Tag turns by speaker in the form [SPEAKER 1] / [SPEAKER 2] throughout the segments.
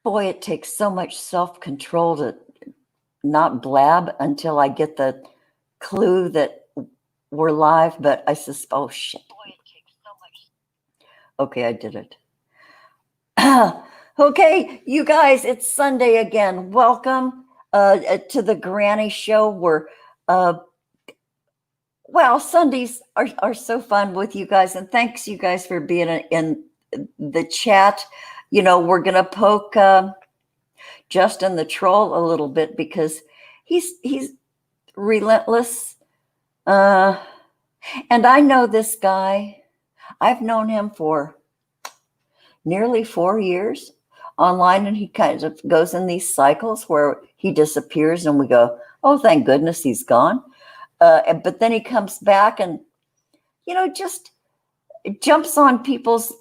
[SPEAKER 1] Boy, it takes so much self-control to not blab until I get the clue that we're live, but I suspect, oh shit. Okay, I did it. Okay, you guys, it's Sunday again. Welcome to the Granny Show. Well, Sundays are so fun with you guys, and thanks you guys for being in the chat. You know, we're gonna poke Justin the Troll a little bit because he's relentless. And I know this guy. I've known him for nearly 4 years online, and he kind of goes in these cycles where he disappears and we go, oh, thank goodness he's gone. But then he comes back and, you know, just jumps on people's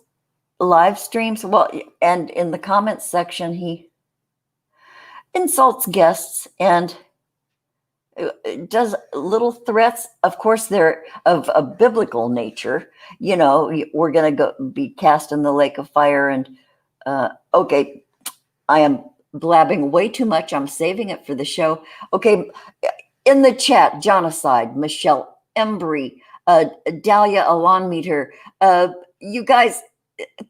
[SPEAKER 1] live streams. Well, and in the comments section, he insults guests and does little threats. Of course, they're of a biblical nature. You know, we're going to be cast in the lake of fire. And okay, I am blabbing way too much. I'm saving it for the show. Okay, in the chat, Genocide, Michelle Embry, Dahlia Alonmeter, you guys,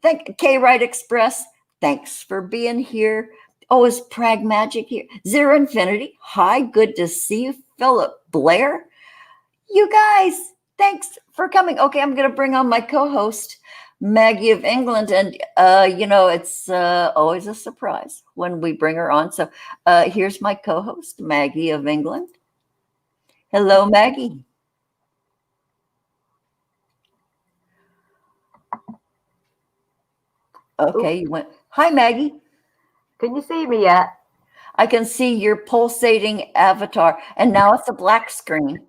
[SPEAKER 1] thank K-Ride Express. Thanks for being here. Oh, is Pragmagic here? Zero Infinity. Hi, good to see you. Philip Blair. You guys, thanks for coming. Okay, I'm going to bring on my co-host, Maggie-of-England. And, you know, it's always a surprise when we bring her on. So here's my co-host, Maggie-of-England. Hello, Maggie. Okay, you went. Hi, Maggie.
[SPEAKER 2] Can you see me yet?
[SPEAKER 1] I can see your pulsating avatar, and now it's a black screen.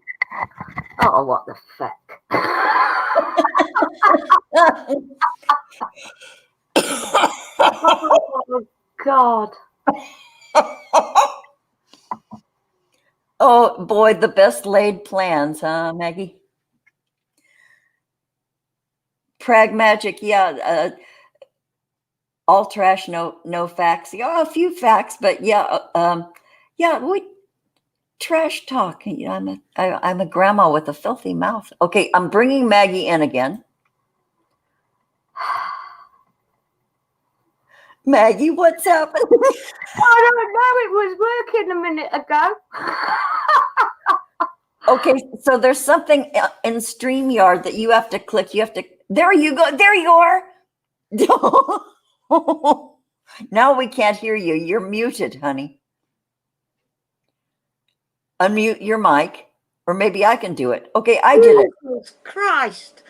[SPEAKER 2] Oh, what the fuck? Oh, God.
[SPEAKER 1] Oh, boy, the best laid plans, huh, Maggie? Pragmagic, yeah. All trash, no facts. Yeah, a few facts, but yeah, yeah, we trash talk. You know, I'm a grandma with a filthy mouth. Okay, I'm bringing Maggie in again. Maggie, what's happening?
[SPEAKER 2] I don't know. It was working a minute ago.
[SPEAKER 1] Okay, so there's something in StreamYard that you have to click. You have to. There you go. There you are. Now we can't hear you. You're muted, honey. Unmute your mic, or maybe I can do it. Okay, I did it.
[SPEAKER 3] Jesus Christ.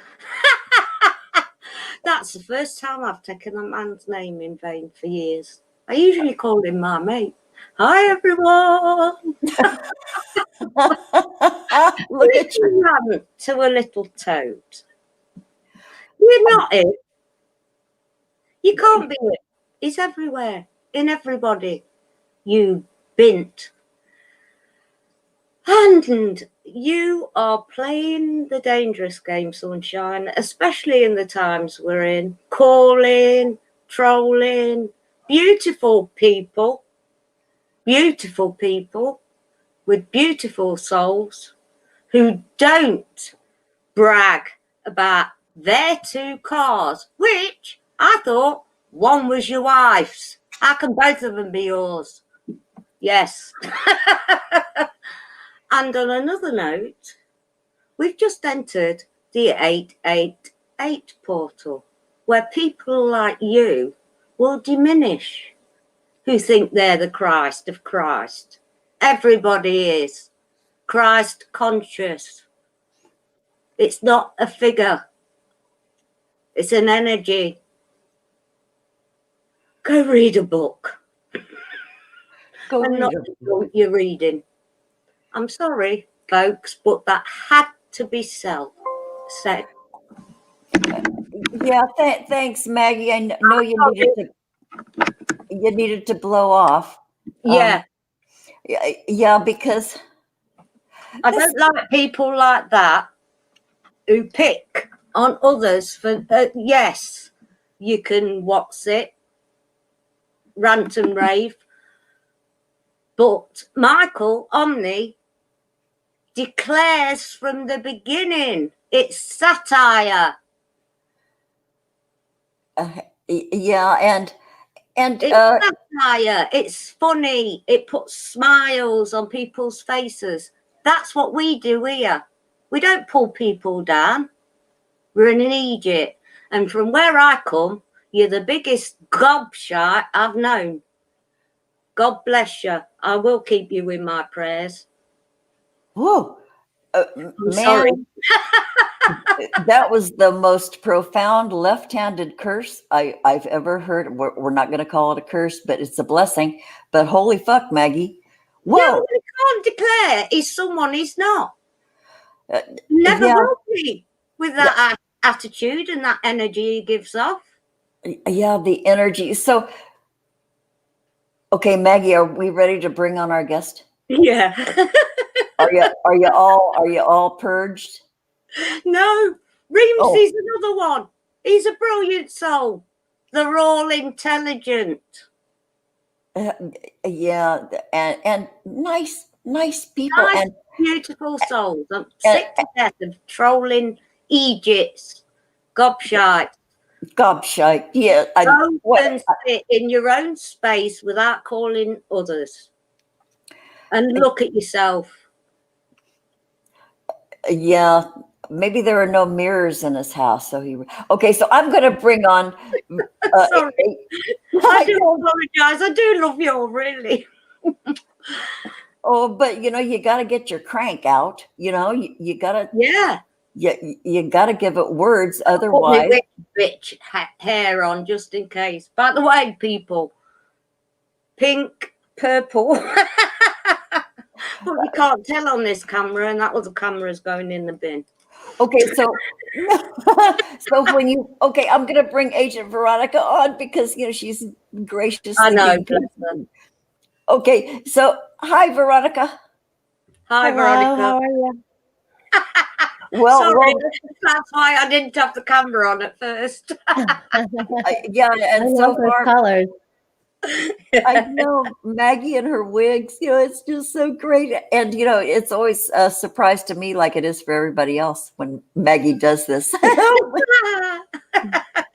[SPEAKER 3] That's the first time I've taken a man's name in vain for years. I usually call him my mate. Hi, everyone.
[SPEAKER 1] Look at you.
[SPEAKER 3] To a little toad. You're not it. You can't be it. He's everywhere, in everybody. You bint. And you are playing the dangerous game, Sunshine, especially in the times we're in. Calling, trolling, beautiful people with beautiful souls who don't brag about their 2 cars, which I thought one was your wife's. How can both of them be yours? Yes. And on another note, we've just entered the 888 portal, where people like you will diminish, who think they're the Christ of Christ. Everybody is Christ conscious. It's not a figure. It's an energy. Go read a book.
[SPEAKER 1] Go
[SPEAKER 3] and
[SPEAKER 1] read
[SPEAKER 3] not
[SPEAKER 1] a
[SPEAKER 3] what you're reading. I'm sorry, folks, but that had to be said.
[SPEAKER 1] Yeah, thanks, Maggie. I know you needed to blow off.
[SPEAKER 3] Yeah.
[SPEAKER 1] Yeah, because
[SPEAKER 3] I don't like people like that who pick on others for, yes, you can what's it, rant and rave. But Michael Omni declares from the beginning it's satire.
[SPEAKER 1] Yeah, and
[SPEAKER 3] It's satire. It's funny. It puts smiles on people's faces. That's what we do here. We don't pull people down. We're in Egypt. And from where I come, you're the biggest gobshite I've known. God bless you. I will keep you in my prayers.
[SPEAKER 1] whoa,
[SPEAKER 3] I'm
[SPEAKER 1] man,
[SPEAKER 3] sorry.
[SPEAKER 1] that was the most profound left-handed curse I've ever heard. We're not going to call it a curse, but it's a blessing. But holy fuck, Maggie. Whoa.
[SPEAKER 3] Yeah, we can't declare he's someone he's not. Never
[SPEAKER 1] Yeah.
[SPEAKER 3] will be with that attitude and that energy he gives off.
[SPEAKER 1] Yeah, the energy. So, okay, Maggie, are we ready to bring on our guest?
[SPEAKER 3] Yeah.
[SPEAKER 1] Are you all purged?
[SPEAKER 3] No, Reamsey's another one. He's a brilliant soul. They're all intelligent.
[SPEAKER 1] Yeah, and nice people.
[SPEAKER 3] Nice,
[SPEAKER 1] And
[SPEAKER 3] beautiful souls. I'm sick to death of trolling Egypts. Gobshite.
[SPEAKER 1] gobshite. Yeah,
[SPEAKER 3] Go and sit in your own space without calling others. And look at yourself.
[SPEAKER 1] Yeah, maybe there are no mirrors in his house. So okay. So I'm going to bring on.
[SPEAKER 3] Sorry, I do apologise. I do love you all, really.
[SPEAKER 1] Oh, but you got to get your crank out. You got to.
[SPEAKER 3] Yeah.
[SPEAKER 1] You got to give it words,
[SPEAKER 3] Put
[SPEAKER 1] otherwise.
[SPEAKER 3] my rich hair on just in case. By the way, people, pink, purple. But you can't tell on this camera, and that was the camera's going in the bin.
[SPEAKER 1] Okay, so when I'm gonna bring Agent Veronica on because she's graciously.
[SPEAKER 3] I know.
[SPEAKER 1] Okay, so hi Veronica.
[SPEAKER 3] Hi,
[SPEAKER 2] Hello,
[SPEAKER 3] Veronica.
[SPEAKER 2] how are you?
[SPEAKER 1] Well,
[SPEAKER 3] sorry, that's why I didn't have the camera on at first.
[SPEAKER 1] yeah, and
[SPEAKER 2] I
[SPEAKER 1] so
[SPEAKER 2] love those
[SPEAKER 1] far,
[SPEAKER 2] colors.
[SPEAKER 1] I know Maggie and her wigs. it's just so great, and it's always a surprise to me, like it is for everybody else when Maggie does this.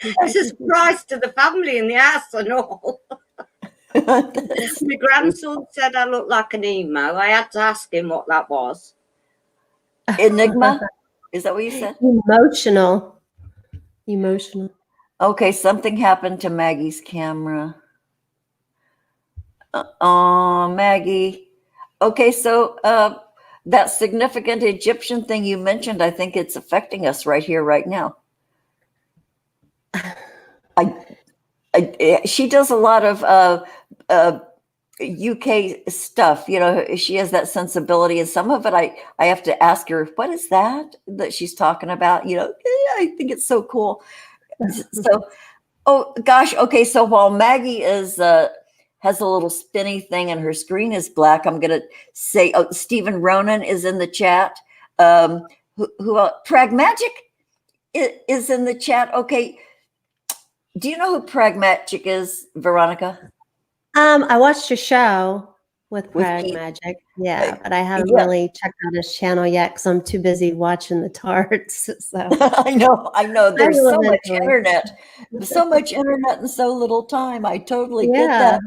[SPEAKER 3] It's a surprise to the family in the house and all. My grandson said I looked like an emo. I had to ask him what that was.
[SPEAKER 1] Enigma, is that what you said?
[SPEAKER 2] Emotional.
[SPEAKER 1] Okay, something happened to Maggie's camera. Oh, Maggie. Okay, so that significant Egyptian thing you mentioned, I think it's affecting us right here, right now. She does a lot of UK stuff. She has that sensibility, and some of it I have to ask her, what is that she's talking about? I think it's so cool. So, oh gosh, okay. So while Maggie has a little spinny thing and her screen is black, I'm gonna say, Stephen Ronan is in the chat. Who else? Pragmagic is in the chat. Okay. Do you know who Pragmagic is, Veronica?
[SPEAKER 2] I watched your show with
[SPEAKER 1] With
[SPEAKER 2] Pragmagic. Yeah, but I haven't really checked out his channel yet because I'm too busy watching the tarts. So
[SPEAKER 1] I know. There's so much
[SPEAKER 2] eventually.
[SPEAKER 1] internet and so little time. I totally get
[SPEAKER 2] Yeah.
[SPEAKER 1] that.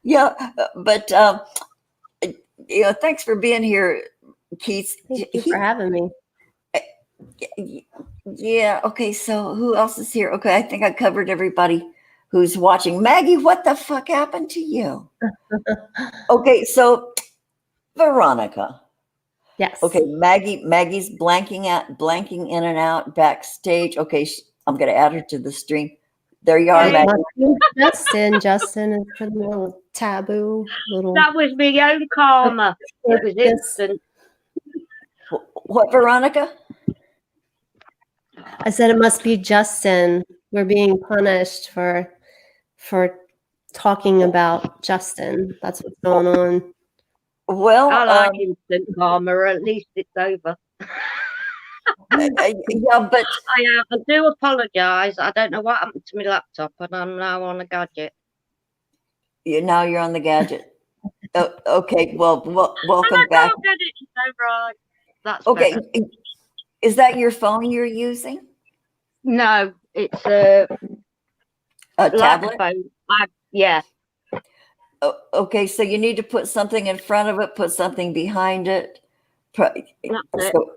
[SPEAKER 1] Yeah, but thanks for being here, Keith.
[SPEAKER 2] Thank you for having me.
[SPEAKER 1] Yeah. Okay. So who else is here? Okay, I think I covered everybody who's watching. Maggie, what the fuck happened to you? Okay, so Veronica.
[SPEAKER 2] Yes.
[SPEAKER 1] Okay, Maggie's blanking in and out backstage. Okay, I'm gonna add her to the stream. There you are, Maggie.
[SPEAKER 2] Justin is a little taboo.
[SPEAKER 3] That was my own karma. It was instant.
[SPEAKER 1] What, Veronica?
[SPEAKER 2] I said it must be Justin. We're being punished for talking about Justin. That's what's going on.
[SPEAKER 1] Well,
[SPEAKER 3] I like instant karma. At least it's over.
[SPEAKER 1] Yeah, but
[SPEAKER 3] I do apologise. I don't know what happened to my laptop, and I'm now on a gadget.
[SPEAKER 1] Now you're on the gadget. Oh, okay. Well, welcome
[SPEAKER 3] I
[SPEAKER 1] back.
[SPEAKER 3] can't get it to go right. That's
[SPEAKER 1] Okay.
[SPEAKER 3] better.
[SPEAKER 1] Is that your phone you're using?
[SPEAKER 3] No, it's a
[SPEAKER 1] A
[SPEAKER 3] like a
[SPEAKER 1] tablet?
[SPEAKER 3] phone. Yeah.
[SPEAKER 1] Oh, okay. So you need to put something in front of it, put something behind it.
[SPEAKER 3] That's it.
[SPEAKER 1] So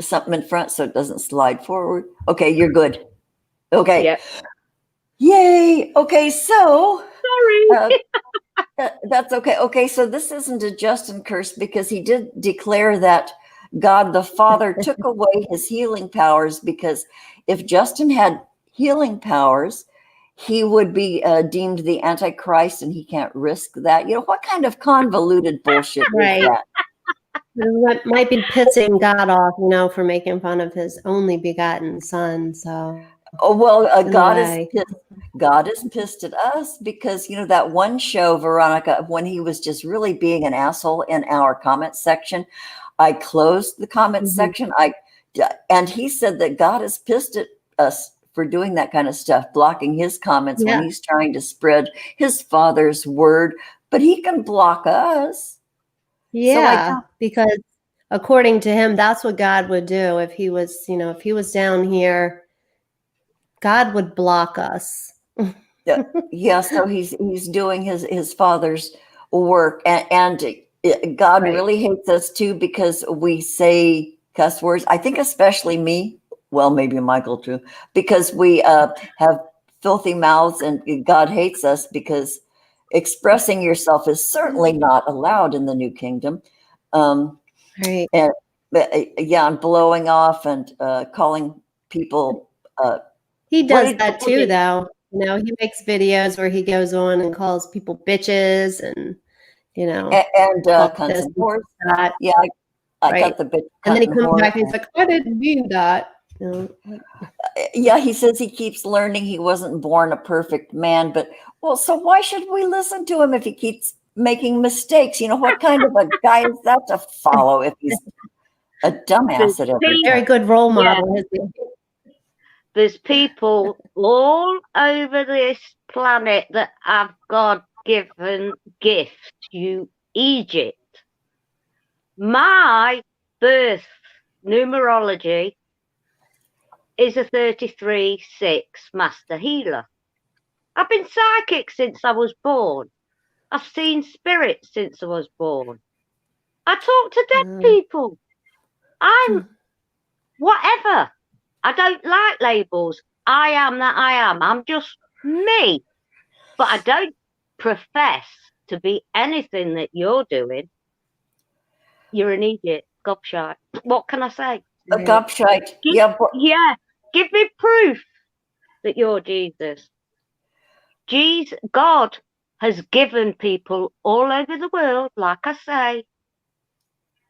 [SPEAKER 1] something in front so it doesn't slide forward. Okay, you're good. Okay.
[SPEAKER 3] Yeah.
[SPEAKER 1] Yay. Okay, so
[SPEAKER 3] Sorry.
[SPEAKER 1] that's okay. Okay, so this isn't a Justin curse because he did declare that God the Father took away his healing powers, because if Justin had healing powers, he would be deemed the Antichrist, and he can't risk that. You know, what kind of convoluted bullshit
[SPEAKER 2] Right.
[SPEAKER 1] is that?
[SPEAKER 2] What might be pissing God off, you know, for making fun of his only begotten son. So,
[SPEAKER 1] Oh, well,
[SPEAKER 2] in a
[SPEAKER 1] God is
[SPEAKER 2] way.
[SPEAKER 1] pissed. God is pissed at us because, you know, that one show, Veronica, when he was just really being an asshole in our comment section, I closed the comment section. And he said that God is pissed at us for doing that kind of stuff, blocking his comments when
[SPEAKER 2] Yeah.
[SPEAKER 1] he's trying to spread his Father's word, but he can block us.
[SPEAKER 2] Yeah, because according to him, that's what God would do if he was, you know, if he was down here, God would block us.
[SPEAKER 1] Yeah, so he's doing his Father's work, and God
[SPEAKER 2] Right.
[SPEAKER 1] really hates us too because we say cuss words. I think especially me, well, maybe Michael too, because we have filthy mouths, and God hates us because expressing yourself is certainly not allowed in the New Kingdom.
[SPEAKER 2] Right.
[SPEAKER 1] And yeah, and blowing off and calling people.
[SPEAKER 2] He
[SPEAKER 1] What
[SPEAKER 2] does
[SPEAKER 1] did-
[SPEAKER 2] that too, though. You know, he makes videos where he goes on and calls people bitches and, you know,
[SPEAKER 1] and
[SPEAKER 2] calls
[SPEAKER 1] cunts
[SPEAKER 2] this
[SPEAKER 1] and whores.
[SPEAKER 2] that.
[SPEAKER 1] Yeah, I
[SPEAKER 2] Right.
[SPEAKER 1] got the bit.
[SPEAKER 2] And then he
[SPEAKER 1] cunt
[SPEAKER 2] comes
[SPEAKER 1] whore.
[SPEAKER 2] back and he's like, I didn't mean that. You know,
[SPEAKER 1] Yeah, he says he keeps learning. He wasn't born a perfect man, but well, so why should we listen to him if he keeps making mistakes? You know, what kind of a guy is that to follow if he's a dumbass at everything?
[SPEAKER 2] very good role
[SPEAKER 3] Yeah.
[SPEAKER 2] model. Isn't he?
[SPEAKER 3] There's people all over this planet that have God-given gifts. You Egypt. My birth numerology is a 33-6 master healer. I've been psychic since I was born. I've seen spirits since I was born. I talk to dead people. I'm whatever. I don't like labels. I am that I am. I'm just me. But I don't profess to be anything that you're doing. You're an idiot, gobshite. What can I say?
[SPEAKER 1] A gobshite. Yeah,
[SPEAKER 3] Give me proof that you're Jesus. God has given people all over the world, like I say,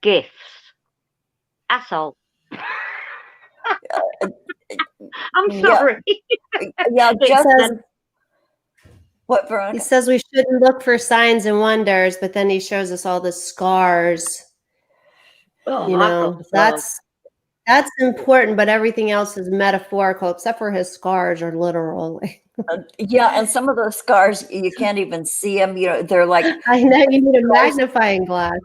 [SPEAKER 3] gifts. Asshole. I'm sorry.
[SPEAKER 1] Yeah,
[SPEAKER 2] He
[SPEAKER 1] just
[SPEAKER 2] says,
[SPEAKER 1] what, Veronica?
[SPEAKER 2] he says we shouldn't look for signs and wonders, but then he shows us all the scars.
[SPEAKER 3] Oh,
[SPEAKER 2] You know, that's important, but everything else is metaphorical, except for his scars are literal.
[SPEAKER 1] Yeah, and some of those scars you can't even see them. You know, they're like
[SPEAKER 2] I know you need a magnifying glass.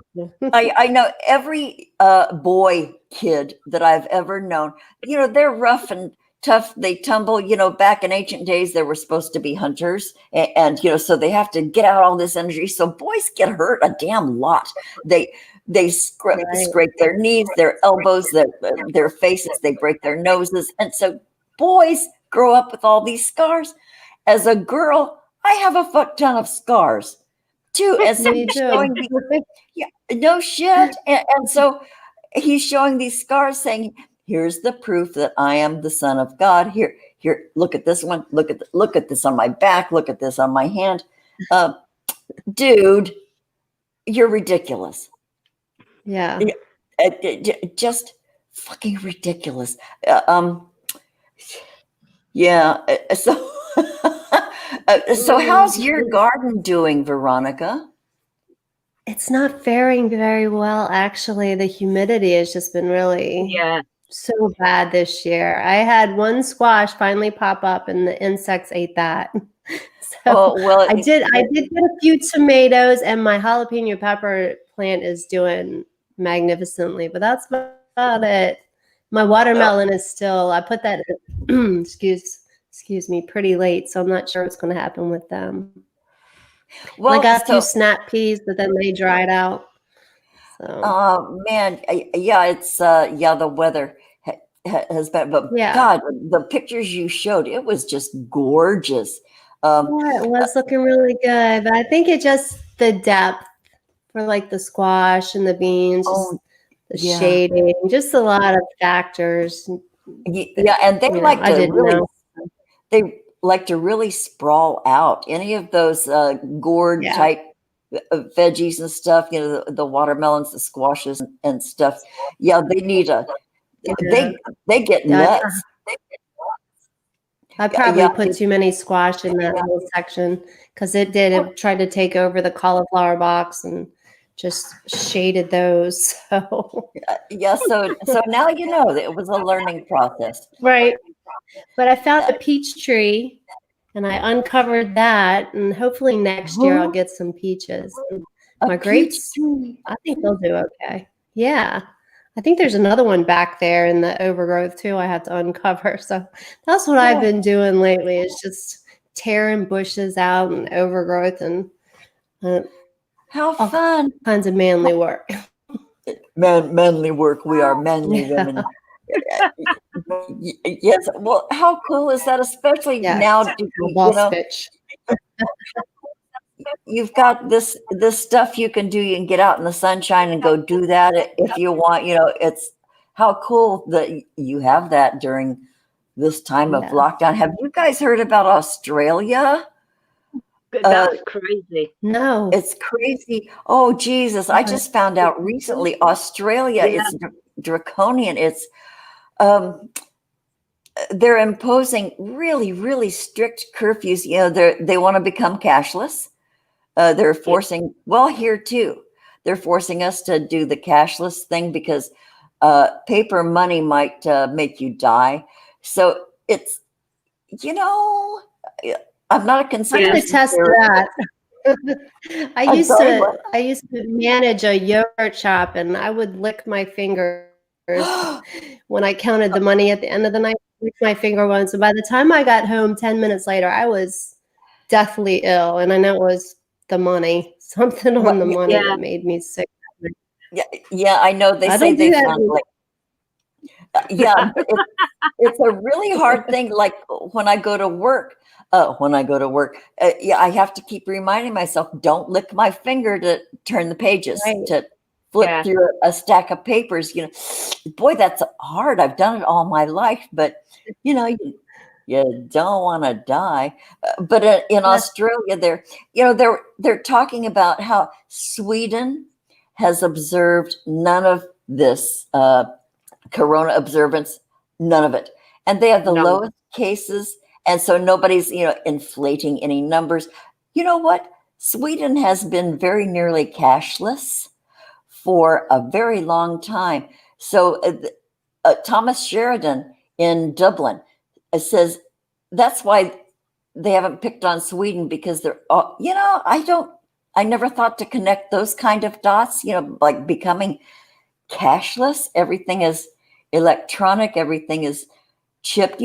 [SPEAKER 1] I know every boy kid that I've ever known. You know, they're rough and tough. They tumble. You know, back in ancient days, they were supposed to be hunters, and you know, so they have to get out all this energy. So boys get hurt a damn lot. They scrape their knees, their elbows, their faces. They break their noses, and so boys grow up with all these scars. As a girl, I have a fuck ton of scars too, and so
[SPEAKER 2] Me
[SPEAKER 1] he's
[SPEAKER 2] too.
[SPEAKER 1] showing me, yeah, no shit, and so he's showing these scars, saying, "Here's the proof that I am the Son of God. Here, look at this one. Look at this on my back. Look at this on my hand, dude. You're ridiculous.
[SPEAKER 2] Yeah.
[SPEAKER 1] Just fucking ridiculous." Yeah. So, so how's your garden doing, Veronica?
[SPEAKER 2] It's not faring very well, actually. The humidity has just been really so bad this year. I had one squash finally pop up, and the insects ate that. So
[SPEAKER 1] well,
[SPEAKER 2] I did get a few tomatoes, and my jalapeno pepper plant is doing magnificently, but that's about it. My watermelon is still. I put that excuse me pretty late, so I'm not sure what's going to happen with them.
[SPEAKER 1] well,
[SPEAKER 2] I got a few
[SPEAKER 1] so
[SPEAKER 2] snap peas, but then they dried out. So
[SPEAKER 1] man, yeah, it's the weather has been, but
[SPEAKER 2] yeah.
[SPEAKER 1] God, the pictures you showed, it was just gorgeous.
[SPEAKER 2] Yeah, it was looking really good, but I think it just the depth for like the squash and the beans, just the
[SPEAKER 1] yeah.
[SPEAKER 2] shading, just a lot of factors.
[SPEAKER 1] Yeah, and they
[SPEAKER 2] You
[SPEAKER 1] like
[SPEAKER 2] know, I
[SPEAKER 1] to
[SPEAKER 2] didn't
[SPEAKER 1] really,
[SPEAKER 2] know.
[SPEAKER 1] they like to really sprawl out. Any of those gourd
[SPEAKER 2] Yeah.
[SPEAKER 1] type veggies and stuff, you know, the watermelons, the squashes and stuff. Yeah, they need
[SPEAKER 2] Yeah.
[SPEAKER 1] they get
[SPEAKER 2] Yeah,
[SPEAKER 1] nuts.
[SPEAKER 2] I probably
[SPEAKER 1] Yeah,
[SPEAKER 2] put too many squash in that little section because it tried to take over the cauliflower box and just shaded those. So
[SPEAKER 1] yeah. So now you know that it was a learning process.
[SPEAKER 2] right. But I found a peach tree and I uncovered that, and hopefully next year I'll get some peaches. And my grapes, I think they'll do okay. Yeah. I think there's another one back there in the overgrowth too I have to uncover. So that's what I've been doing lately, is just tearing bushes out and overgrowth and
[SPEAKER 1] How
[SPEAKER 2] all
[SPEAKER 1] fun.
[SPEAKER 2] kinds of manly work.
[SPEAKER 1] Manly work. We are manly
[SPEAKER 2] Yeah.
[SPEAKER 1] women. Yes. Well, how cool is that? Especially
[SPEAKER 2] Yes.
[SPEAKER 1] now,
[SPEAKER 2] Boss bitch.
[SPEAKER 1] you've got this stuff you can do. You can get out in the sunshine and go do that if you want. You know, it's how cool that you have that during this time of lockdown. Have you guys heard about Australia?
[SPEAKER 3] That's crazy.
[SPEAKER 2] No.
[SPEAKER 1] It's crazy. Oh, Jesus. I just found out recently, Australia, it's draconian. It's they're imposing really, really strict curfews. You know, they want to become cashless. They're forcing, well, here too, they're forcing us to do the cashless thing because paper money might make you die. So it's, you know, I'm not a conspiracy
[SPEAKER 2] I'm going to test that. I used to manage a yogurt shop, and I would lick my fingers when I counted the money at the end of the night. Lick my finger once, and by the time I got home 10 minutes later, I was deathly ill, and I know it was the money, something on the money that made me sick.
[SPEAKER 1] Yeah, I know. They say they found like, it's a really hard thing. Like when I go to work, I have to keep reminding myself, don't lick my finger to turn the pages, to flip through a stack of papers. You know, boy, that's hard. I've done it all my life, but you know, you don't want to die. But in Australia, they're talking about how Sweden has observed none of this corona observance, none of it, and they have the lowest cases. And so nobody's, inflating any numbers. You know what? Sweden has been very nearly cashless for a very long time. So Thomas Sheridan in Dublin says that's why they haven't picked on Sweden, because they're, I never thought to connect those kind of dots, like becoming cashless. Everything is electronic. Everything is chipped.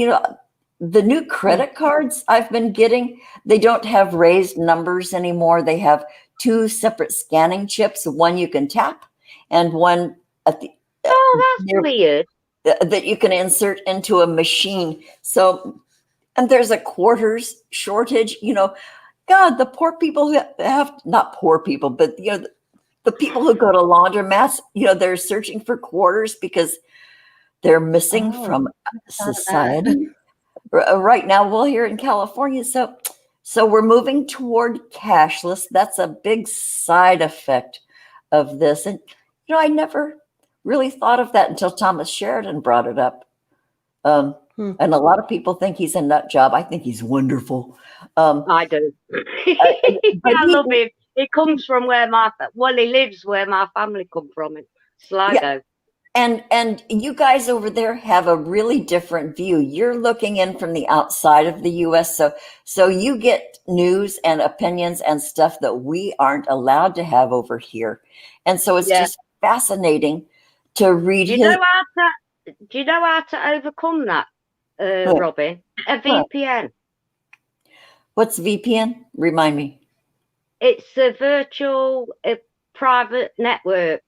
[SPEAKER 1] The new credit cards I've been getting, they don't have raised numbers anymore. They have two separate scanning chips, one you can tap and one at the
[SPEAKER 3] that's weird.
[SPEAKER 1] That you can insert into a machine. So, and there's a quarters shortage. God, the poor people who have, not poor people, but the people who go to laundromats, they're searching for quarters because they're missing from society. Right now, well, here in California, so we're moving toward cashless. That's a big side effect of this. And I never really thought of that until Thomas Sheridan brought it up. And a lot of people think he's a nut job. I think he's wonderful.
[SPEAKER 3] I do. I love him. He comes from he lives where my family come from, in Sligo.
[SPEAKER 1] And you guys over there have a really different view. You're looking in from the outside of the US, so you get news and opinions and stuff that we aren't allowed to have over here. And so it's just fascinating to read
[SPEAKER 3] Do you know how to overcome that, Robin? A VPN.
[SPEAKER 1] What's VPN? Remind me.
[SPEAKER 3] It's a virtual private network.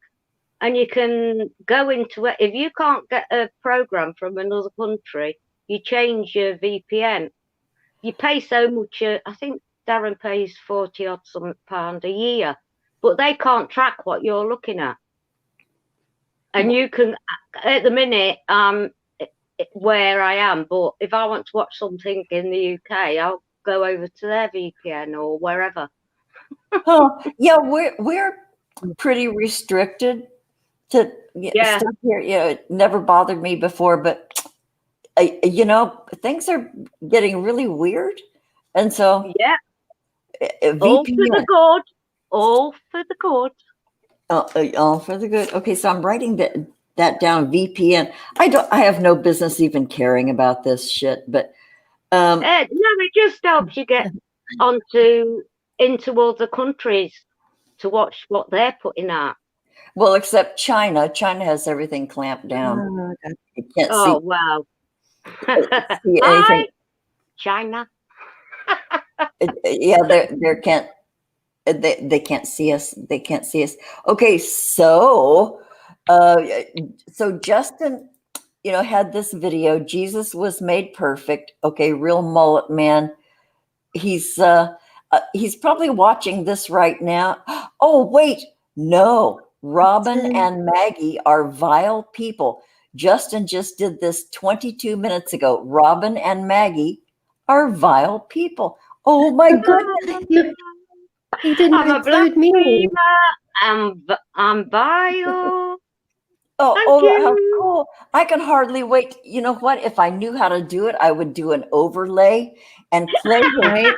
[SPEAKER 3] And you can go into it. If you can't get a program from another country, you change your VPN. You pay so much. I think Darren pays 40 odd some pound a year, but they can't track what you're looking at. And you can, at the minute, where I am, but if I want to watch something in the UK, I'll go over to their VPN or wherever.
[SPEAKER 1] Oh, yeah, we're pretty restricted to stuff here. It never bothered me before, but things are getting really weird, and so
[SPEAKER 3] VPN, all for the good, all for the good.
[SPEAKER 1] All for the good. Okay, so I'm writing that down. VPN. I have no business even caring about this shit, but
[SPEAKER 3] no, it just helps you get into other countries to watch what they're putting out.
[SPEAKER 1] Well, except China. China has everything clamped down. You can't see.
[SPEAKER 3] Oh, wow.
[SPEAKER 1] See anything.
[SPEAKER 3] China.
[SPEAKER 1] Yeah, they can't see us. They can't see us. Okay, so Justin, had this video. Jesus was made perfect. Okay, real mullet man. He's probably watching this right now. Oh, wait, no. Robin and Maggie are vile people. Justin just did this 22 minutes ago. Robin and Maggie are vile people. Oh my goodness.
[SPEAKER 2] He didn't include me.
[SPEAKER 3] I'm vile.
[SPEAKER 1] How cool. I can hardly wait. You know what? If I knew how to do it, I would do an overlay and play his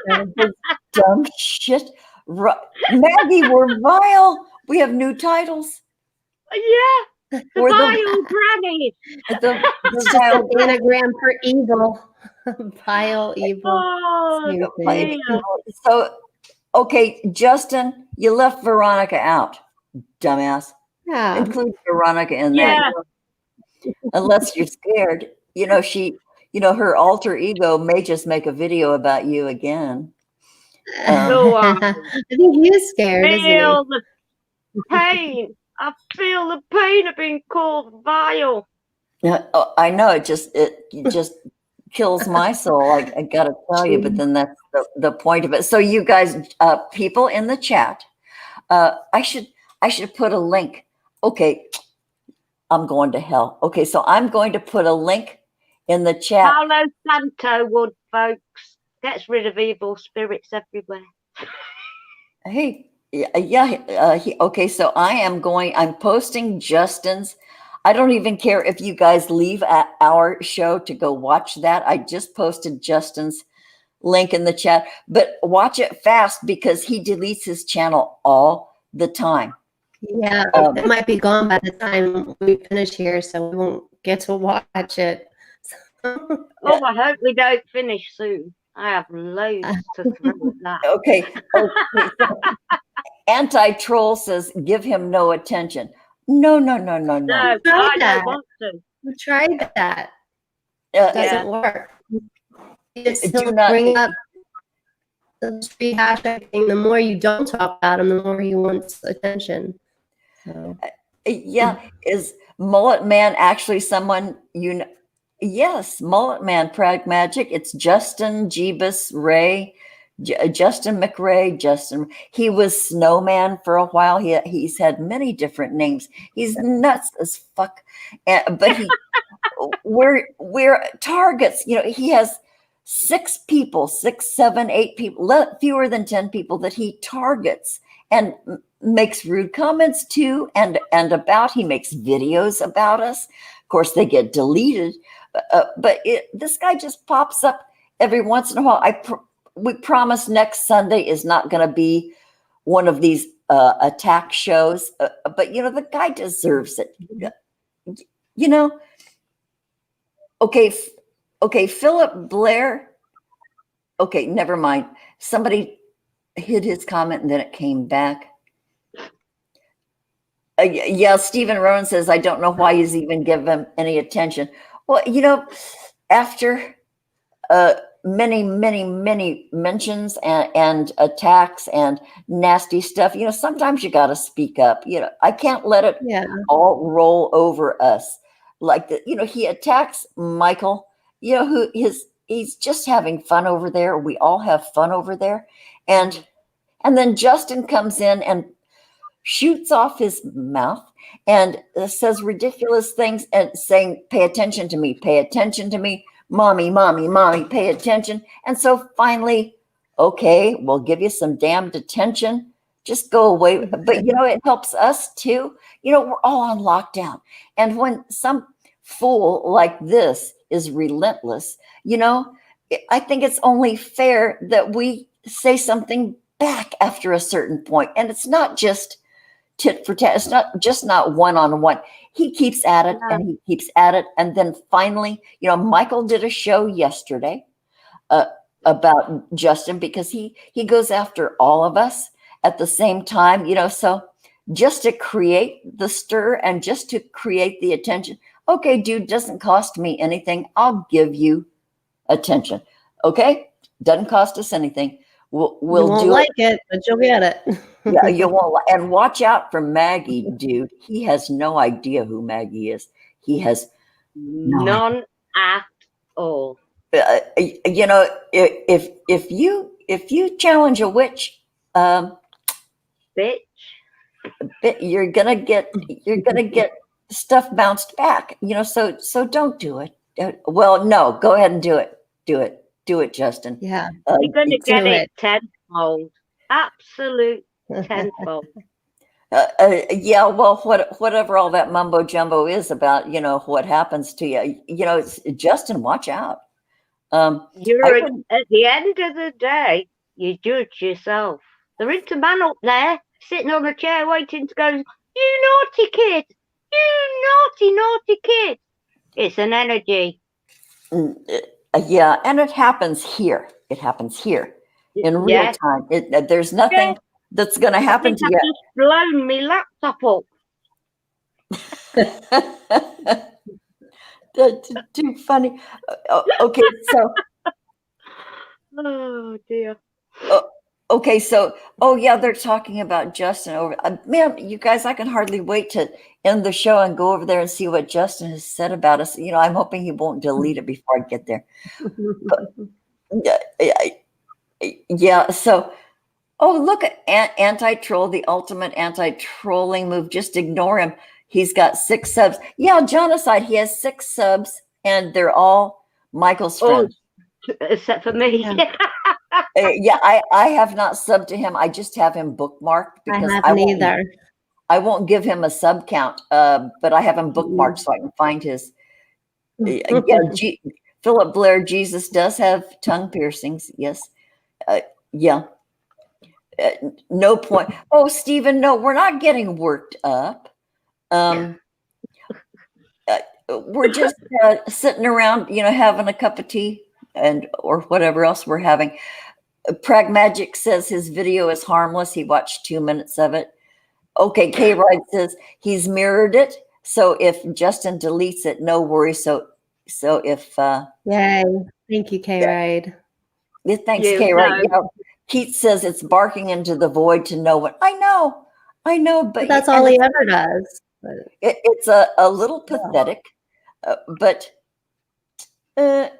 [SPEAKER 1] dumb shit. Maggie, we're vile. We have new titles.
[SPEAKER 3] Yeah. The vile Grannies.
[SPEAKER 2] It's just an anagram for evil. Vile, evil.
[SPEAKER 1] So, okay, Justin, you left Veronica out, dumbass.
[SPEAKER 2] Yeah.
[SPEAKER 1] Include Varonika in that. Unless you're scared. Her alter ego may just make a video about you again.
[SPEAKER 2] I think he's scared, isn't he?
[SPEAKER 3] The pain. I feel the pain of being called vile.
[SPEAKER 1] Yeah, I know. It just kills my soul. I gotta tell you, but then that's the point of it. So you guys, people in the chat, I should put a link. Okay, I'm going to hell. Okay, so I'm going to put a link in the chat.
[SPEAKER 3] Paolo Santo would, folks. Gets rid of evil spirits everywhere.
[SPEAKER 1] Hey, okay, so I'm posting Justin's. I don't even care if you guys leave at our show to go watch that. I just posted Justin's link in the chat, but watch it fast because he deletes his channel all the time.
[SPEAKER 2] Yeah, it might be gone by the time we finish here, so we won't get to watch it.
[SPEAKER 3] Oh, I hope we don't finish soon. I have loads to throw at that.
[SPEAKER 1] Okay. Anti-troll says, give him no attention. No.
[SPEAKER 3] No, I don't want to.
[SPEAKER 2] We tried that. It doesn't work.
[SPEAKER 1] Do not
[SPEAKER 2] bring up the street hashtag thing. The more you don't talk about him, the more he wants attention. So.
[SPEAKER 1] Is Mullet Man actually someone you know? Yes, Mullet Man, Prag Magic. It's Justin Jebus Ray, Justin McRae. He was Snowman for a while. He's had many different names. He's nuts as fuck. But we're targets. He has 6 people, 6, 7, 8 people, fewer than 10 people that he targets and makes rude comments to and about. He makes videos about us. Of course, they get deleted, but this guy just pops up every once in a while. We promise next Sunday is not going to be one of these attack shows, but the guy deserves it. you know, okay, Philip Blair. Okay, never mind. Somebody hid his comment and then it came back. Yeah, Stephen Rowan says, I don't know why he's even give him any attention. Well, after many mentions and attacks and nasty stuff, sometimes you got to speak up. I can't let it all roll over us. Like he attacks Michael, he's just having fun over there. We all have fun over there. And then Justin comes in and shoots off his mouth and says ridiculous things and saying, pay attention to me, mommy, pay attention. And so finally, okay, we'll give you some damned attention. Just go away. But, it helps us too. We're all on lockdown. And when some fool like this is relentless, I think it's only fair that we say something back after a certain point. And it's not just tit for tat. It's not one-on-one. He keeps at it and he keeps at it. And then finally, Michael did a show yesterday about Justin because he goes after all of us at the same time, so just to create the stir and just to create the attention. Okay, dude, doesn't cost me anything. I'll give you attention. Okay? Doesn't cost us anything. We'll
[SPEAKER 2] you won't
[SPEAKER 1] do
[SPEAKER 2] like it, but you'll get it.
[SPEAKER 1] Yeah, you won't. And watch out for Maggie, dude. He has no idea who Maggie is. He has
[SPEAKER 3] none at all.
[SPEAKER 1] If you challenge a witch,
[SPEAKER 3] bitch,
[SPEAKER 1] you're gonna get stuff bounced back. So don't do it. Well, no, go ahead and do it. Do it, Justin.
[SPEAKER 2] Yeah,
[SPEAKER 3] you're gonna get it tenfold. Absolute tenfold.
[SPEAKER 1] Yeah, well, whatever all that mumbo jumbo is about, what happens to you, Justin, watch out.
[SPEAKER 3] You're at the end of the day, you judge yourself. There isn't a man up there sitting on a chair waiting to go, you naughty kid, you naughty kid. It's an energy.
[SPEAKER 1] Yeah, and it happens here. In real time. There's nothing that's going to happen to you.
[SPEAKER 3] I've just blown my laptop up.
[SPEAKER 1] That's too funny. Okay, so.
[SPEAKER 3] Oh dear.
[SPEAKER 1] Okay, so they're talking about Justin over. Man, you guys, I can hardly wait to end the show and go over there and see what Justin has said about us. I'm hoping he won't delete it before I get there. Yeah. So, look at anti-troll, the ultimate anti-trolling move. Just ignore him. He's got 6 subs. Yeah, Jonocide, he has 6 subs, and they're all Michael's friends.
[SPEAKER 3] Except for me.
[SPEAKER 1] Yeah, I have not subbed to him. I just have him bookmarked because I won't give him a sub count, but I have him bookmarked so I can find his. Philip Blair, Jesus does have tongue piercings. Yes. Yeah. No point. Oh, Stephen, no, we're not getting worked up. We're just sitting around, having a cup of tea or whatever else we're having. Pragmagic says his video is harmless. He watched 2 minutes of it. Okay, K-Ride says he's mirrored it. So if Justin deletes it, no worries. So if
[SPEAKER 2] yay, thank you, K-Ride.
[SPEAKER 1] Yeah, thanks, K-Ride. Keith says it's barking into the void to no one. I know, but
[SPEAKER 2] that's all he ever does.
[SPEAKER 1] It's a little pathetic, but at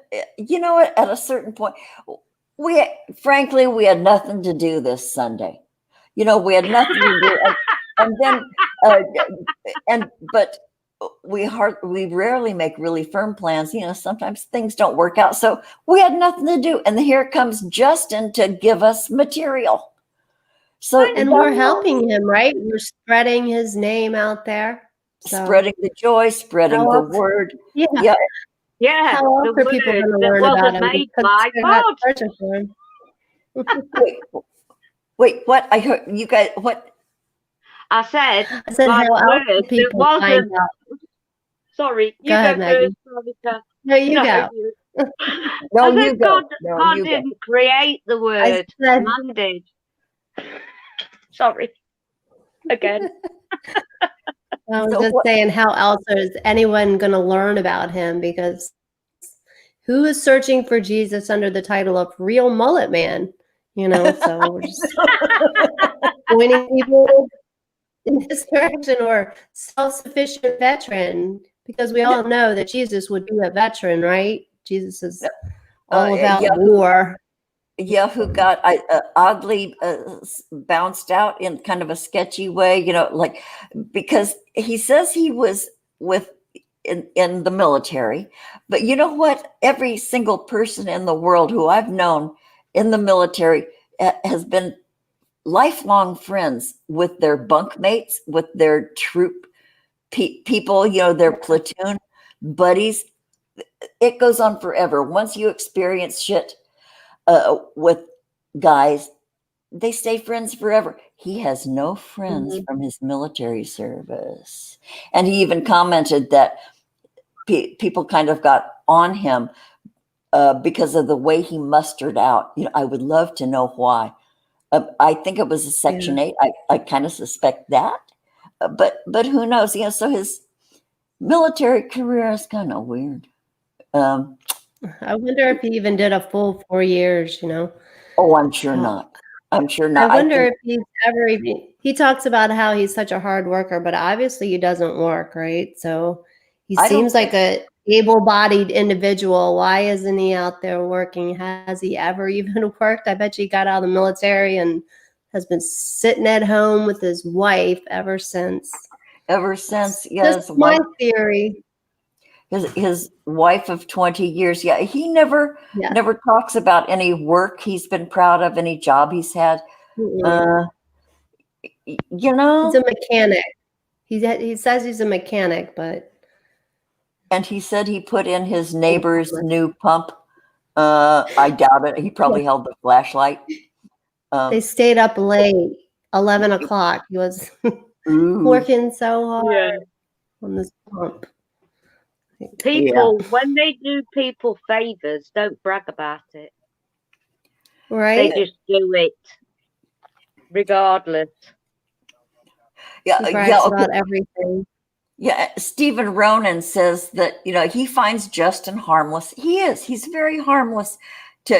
[SPEAKER 1] a certain point, we had nothing to do this Sunday. We had nothing to do, and then, but we rarely make really firm plans. Sometimes things don't work out, so we had nothing to do, and here comes Justin to give us material. So,
[SPEAKER 2] and we're helping him, right? We're spreading his name out there,
[SPEAKER 1] spreading the joy, spreading the word.
[SPEAKER 2] Yeah. How else are people going to learn about him?
[SPEAKER 1] Wait, what? I heard you guys. What?
[SPEAKER 3] I said
[SPEAKER 2] how else do people find out?
[SPEAKER 3] Sorry, you
[SPEAKER 2] Go
[SPEAKER 3] go
[SPEAKER 2] ahead, Maggie.
[SPEAKER 3] first, Veronica.
[SPEAKER 2] No, you go.
[SPEAKER 3] You.
[SPEAKER 1] No,
[SPEAKER 3] I
[SPEAKER 1] you
[SPEAKER 3] said
[SPEAKER 1] go.
[SPEAKER 3] God,
[SPEAKER 1] No,
[SPEAKER 3] God
[SPEAKER 1] you go.
[SPEAKER 3] didn't create the
[SPEAKER 2] I
[SPEAKER 3] word.
[SPEAKER 2] said,
[SPEAKER 3] Man did. Sorry. Again.
[SPEAKER 2] I was
[SPEAKER 1] So
[SPEAKER 2] just
[SPEAKER 1] what?
[SPEAKER 2] saying, how else is anyone going to learn about him? Because who is searching for Jesus under the title of Real Mullet Man? You know, so we're just pointing people in this direction, or self-sufficient veteran, because we all know that Jesus would be a veteran, right? Jesus is all about war.
[SPEAKER 1] Who got oddly bounced out in kind of a sketchy way, like, because he says he was in the military, but you know what? Every single person in the world who I've known in the military has been lifelong friends with their bunkmates, with their troop people, their platoon buddies. It goes on forever. Once you experience shit with guys, they stay friends forever. He has no friends from his military service. And he even commented that people kind of got on him because of the way he mustered out. I would love to know why. I think it was a Section 8. I kind of suspect that. But who knows? So his military career is kind of weird.
[SPEAKER 2] I wonder if he even did a full 4 years,
[SPEAKER 1] Oh, I'm sure not. I'm sure not.
[SPEAKER 2] I wonder if he's ever even, he talks about how he's such a hard worker, but obviously he doesn't work, right? So he seems like a able-bodied individual. Why isn't he out there working? Has he ever even worked? I bet you he got out of the military and has been sitting at home with his wife ever since.
[SPEAKER 1] Yes.
[SPEAKER 2] Just my theory.
[SPEAKER 1] His wife of 20 years. Yeah, he never talks about any work he's been proud of, any job he's had.
[SPEAKER 2] He's a mechanic. He says he's a mechanic, but.
[SPEAKER 1] And he said he put in hhis neighbor's new pump. I doubt it. He probably held the flashlight.
[SPEAKER 2] They stayed up late, 11 o'clock. He was working so hard on this pump.
[SPEAKER 3] People, when they do people favors, don't brag about it.
[SPEAKER 2] Right?
[SPEAKER 3] They just do it regardless.
[SPEAKER 2] He brags about everything.
[SPEAKER 1] Yeah, Stephen Ronan says that, he finds Justin harmless. He is. He's very harmless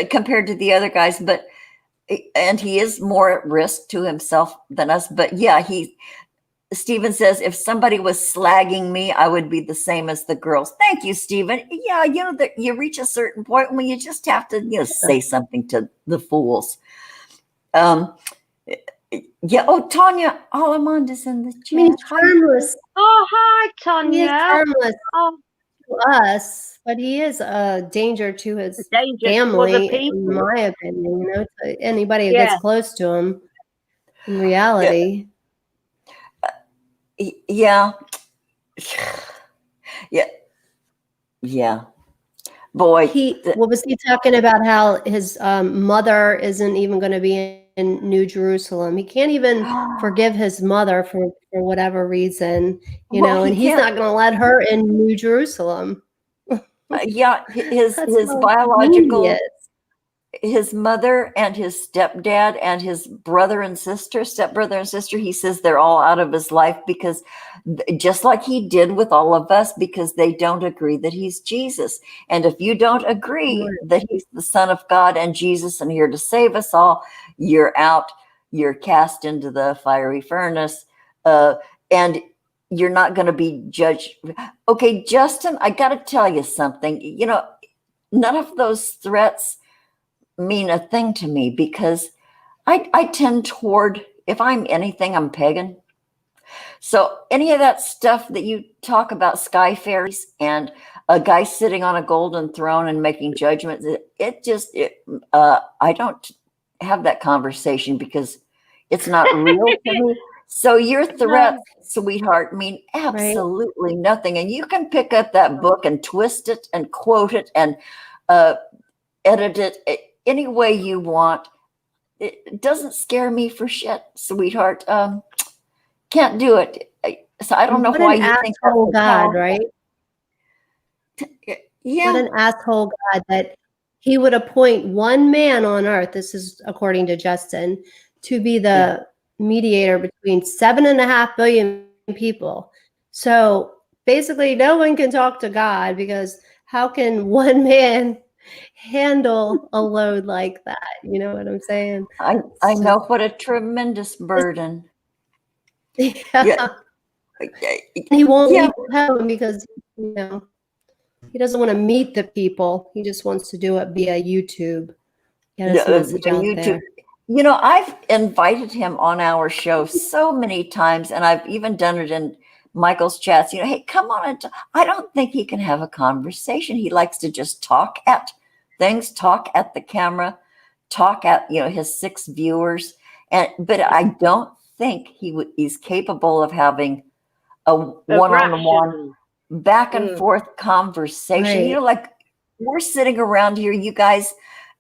[SPEAKER 1] compared to the other guys, and he is more at risk to himself than us. But yeah, Stephen says, if somebody was slagging me, I would be the same as the girls. Thank you, Stephen. Yeah, that you reach a certain point when you just have to, say something to the fools. Yeah. Oh, Tanya Alamond is in the chat.
[SPEAKER 2] He's harmless.
[SPEAKER 3] Oh, hi, Tanya.
[SPEAKER 2] He is harmless to us, but he is a danger to his family, in my opinion. To anybody who gets close to him. In reality.
[SPEAKER 1] Yeah. Boy,
[SPEAKER 2] what was he talking about? How his mother isn't even going to be in New Jerusalem. He can't even forgive his mother for whatever reason, and he's not going to let her in New Jerusalem.
[SPEAKER 1] His biological, his mother and his stepdad and his stepbrother and sister, he says they're all out of his life because just like he did with all of us, because they don't agree that he's Jesus. And if you don't agree that he's the Son of God and Jesus and here to save us all, you're out, you're cast into the fiery furnace, and you're not going to be judged. Okay, Justin, I got to tell you something. None of those threats mean a thing to me because I tend toward, if I'm anything, I'm pagan. So any of that stuff that you talk about, sky fairies and a guy sitting on a golden throne and making judgments, I don't have that conversation because it's not real to me. So your threats, sweetheart, mean absolutely nothing. And you can pick up that book and twist it and quote it and edit it any way you want. It doesn't scare me for shit, sweetheart. Can't do it. So I don't know why you think that's
[SPEAKER 2] God, right?
[SPEAKER 1] Yeah.
[SPEAKER 2] What an asshole God that he would appoint one man on earth, this is according to Justin, to be the mediator between 7.5 billion people. So basically, no one can talk to God because how can one man handle a load like that? You know what I'm saying?
[SPEAKER 1] I know what a tremendous burden.
[SPEAKER 2] Yeah. He won't leave heaven because, you know, he doesn't want to meet the people. He just wants to do it via YouTube. Get his message out there.
[SPEAKER 1] You know, I've invited him on our show so many times, and I've even done it in Michael's chats. You know, hey, come on. I don't think he can have a conversation. He likes to just talk at things, talk at the camera, talk at, you know, his 6 viewers. But I don't think he's capable of having a one-on-one back and forth conversation.
[SPEAKER 2] Right.
[SPEAKER 1] You know, like we're sitting around here, you guys,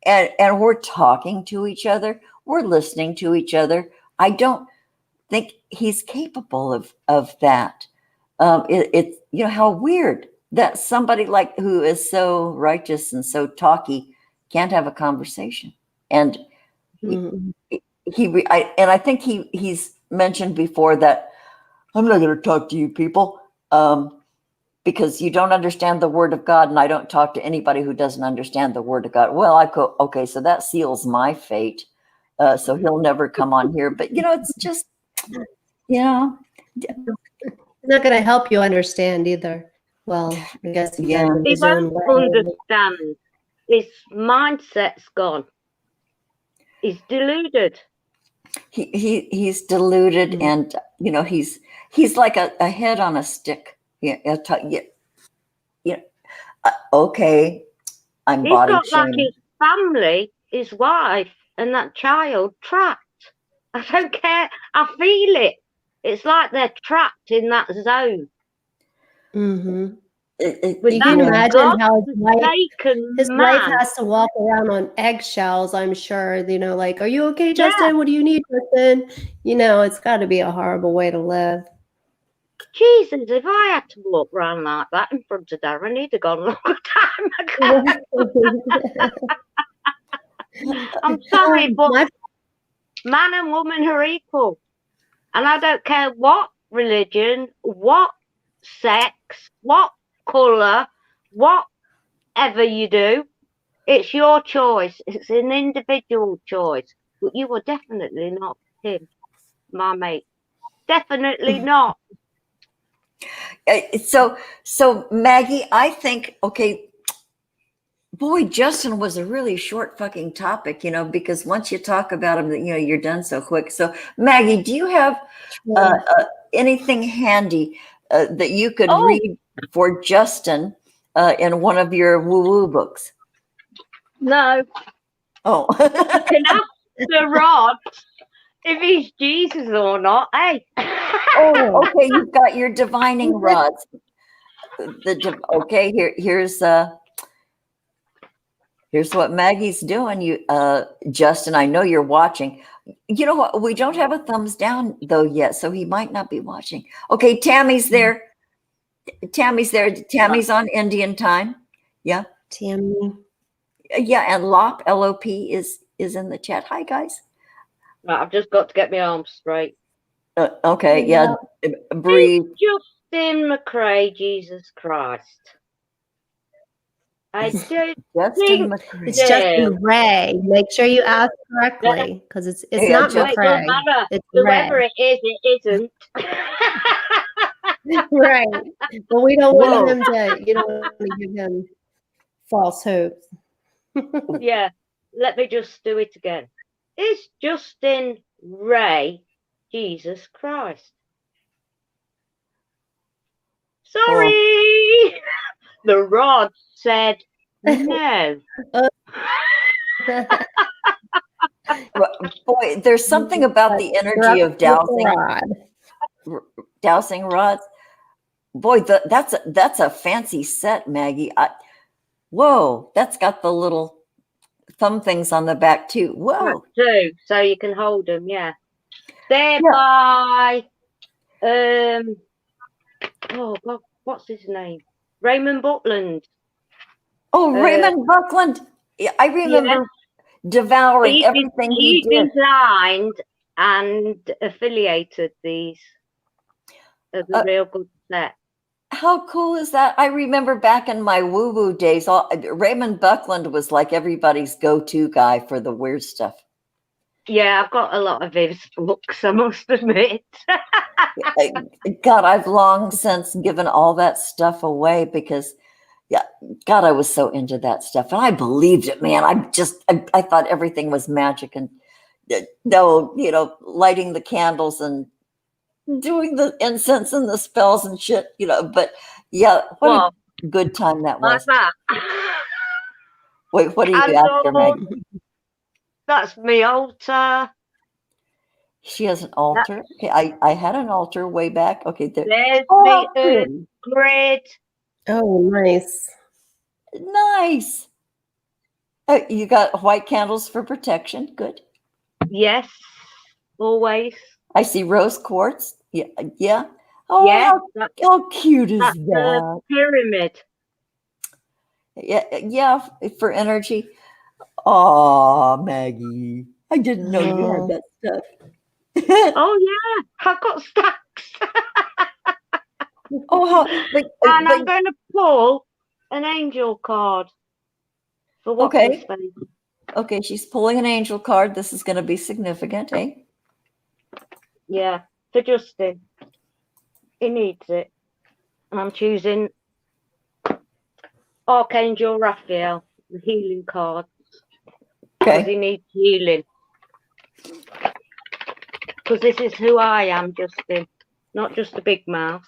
[SPEAKER 1] and we're talking to each other. We're listening to each other. I don't think he's capable of that. It's, you know, how weird that somebody like who is so righteous and so talky can't have a conversation. And I think he's mentioned before that I'm not going to talk to you people because you don't understand the word of God, and I don't talk to anybody who doesn't understand the word of God. Well, okay, so that seals my fate. So he'll never come on here. But, you know, it's just, you know.
[SPEAKER 2] It's not going to help you understand either. Well, I guess he won't
[SPEAKER 3] understand. His mindset's gone. He's deluded.
[SPEAKER 1] He's deluded, and you know he's like a head on a stick. Okay, I'm body
[SPEAKER 3] got
[SPEAKER 1] shaming.
[SPEAKER 3] like his family, his wife, and that child trapped. I don't care. I feel it. It's like they're trapped in that zone.
[SPEAKER 2] Mm-hmm. You can imagine how his wife has to walk around on eggshells, I'm sure. You know, like, are you okay, Justin? Yeah. What do you need, Justin? You know, it's got to be a horrible way to live.
[SPEAKER 3] Jesus, if I had to walk around like that in front of Darren, he'd have gone a long time ago. I'm sorry, but man and woman are equal. And I don't care what religion, what sex, what colour, whatever you do, it's your choice. It's an individual choice. But you were definitely not him, my mate. Definitely not.
[SPEAKER 1] So Maggie, I think, okay, boy, Justin was a really short fucking topic, you know, because once you talk about him, you know, you're done so quick. So Maggie, do you have anything handy that you could read for Justin in one of your woo-woo books?
[SPEAKER 3] No.
[SPEAKER 1] Oh.
[SPEAKER 3] You can ask the rod if he's Jesus or not, hey.
[SPEAKER 1] Oh, okay, you've got your divining rods. Okay, here's what Maggie's doing. Justin, I know you're watching. You know what? We don't have a thumbs down though yet, so he might not be watching. Okay, Tammy's there. Tammy's on Indian time. Yeah.
[SPEAKER 2] Tammy.
[SPEAKER 1] Yeah, and Lop, L-O-P is in the chat. Hi, guys.
[SPEAKER 3] Right, I've just got to get my arms straight.
[SPEAKER 1] Okay, yeah. Breathe.
[SPEAKER 3] Justin McCrae, Jesus Christ. I do think
[SPEAKER 2] it's Justin Ray. Make sure you ask correctly because it's not McCrae. It's
[SPEAKER 3] whoever it is, it isn't.
[SPEAKER 2] Right. But we don't want him to, you know, give him false hopes.
[SPEAKER 3] Yeah. Let me just do it again. Is Justin Ray Jesus Christ? Sorry. The rod said no.
[SPEAKER 1] Boy, there's something about the energy of dowsing rods. Boy, that's a fancy set, Maggie. Whoa, that's got the little thumb things on the back too. Whoa.
[SPEAKER 3] Too, so you can hold them, yeah. Thereby, oh God, what's his name? Raymond Buckland.
[SPEAKER 1] Oh, Raymond Buckland. Yeah, I remember devouring everything he did.
[SPEAKER 3] Designed and affiliated these as a real good set.
[SPEAKER 1] How cool is that? I remember back in my woo-woo days, Raymond Buckland was like everybody's go-to guy for the weird stuff.
[SPEAKER 3] Yeah, I've got a lot of his books, I must admit.
[SPEAKER 1] God, I've long since given all that stuff away because, yeah, God, I was so into that stuff. And I believed it, man. I thought everything was magic and, lighting the candles and doing the incense and the spells and shit, but yeah, what a good time that was.
[SPEAKER 3] Like that.
[SPEAKER 1] Wait, what are you after, Maggie?
[SPEAKER 3] That's me altar.
[SPEAKER 1] She has an altar. Okay, I had an altar way back. Okay,
[SPEAKER 3] there's the grid.
[SPEAKER 2] Oh, nice.
[SPEAKER 1] Nice. You got white candles for protection. Good.
[SPEAKER 3] Yes, always.
[SPEAKER 1] I see rose quartz. Yeah. Oh,
[SPEAKER 3] yeah,
[SPEAKER 1] how cute is that?
[SPEAKER 3] Pyramid.
[SPEAKER 1] Yeah, for energy. Oh, Maggie, I didn't know you had that stuff.
[SPEAKER 3] Oh yeah, I've got stacks.
[SPEAKER 1] But
[SPEAKER 3] I'm going to pull an angel card for what this thing.
[SPEAKER 1] Okay, she's pulling an angel card. This is going to be significant, eh?
[SPEAKER 3] Yeah, for Justin. He needs it. And I'm choosing Archangel Raphael, the healing card. Because he needs healing. Because this is who I am, Justin. Not just a big mouth.